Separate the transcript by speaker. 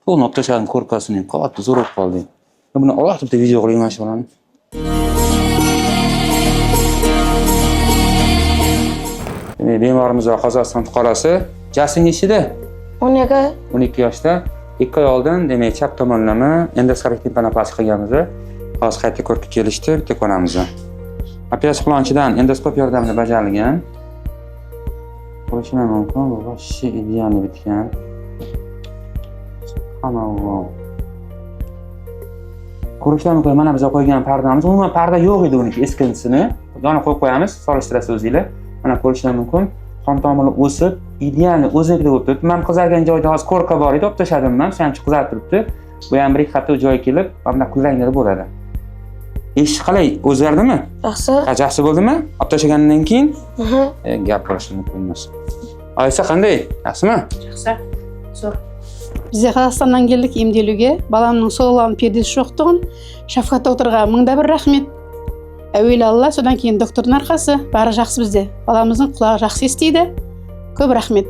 Speaker 1: Onu optashaning ko'rpasining qattiq zo'r bo'lib qoldi. Buni alohida bitta video qilayman shu bilan. Bemorimiz Qozog'iston fuqarosi jasing ishida 12 yoshda 2 oy oldin demak chap tomonlama endoskopik timpanoplastik qilganmiz. Hozir qayta ko'rikka kelishdi bitta ko'ramiz. Operatsiya qilonchidan endoskop yordamida bajarilgan. Ko'rishim mumkin, bu вообще idealni bitgan. Hamma ko'rishlar mumkin. Mana biz qo'ygan pardamiz, umuman parda yo'q edi uniki, eskinchisini. Yana qo'yib qo'yamiz, solishtirasiz o'zingizlar. Mana ko'rishlar mumkin. Qon tomiri o'sib, idealni o'zakda bo'lib turibdi. Men qizargan joyda hozir ko'rka bor edi, optashadim men, shancha qizarib turibdi. Bu ham bir ikki hafta joyi kelib, mana kulrangda bo'ladi. Ish qalay, o'zgardimi?
Speaker 2: Yaxshi.
Speaker 1: Yaxshi bo'ldimi? Optashagandan keyin? Gap qilishni qo'ymas. Oysa qanday? Yaxshimi?
Speaker 2: Yaxshi. Zo'r.
Speaker 3: Bizde Қазақстаннан келдік емделуге. Баламның солғаланып пердесі жоқтығын Шафқат докторға мыңда бір рахмет. Әуелі Алла, содан кейін доктордың арқасы. Бары жақсы бізде. Баламыздың құлағы жақсы естиді. Көп рахмет.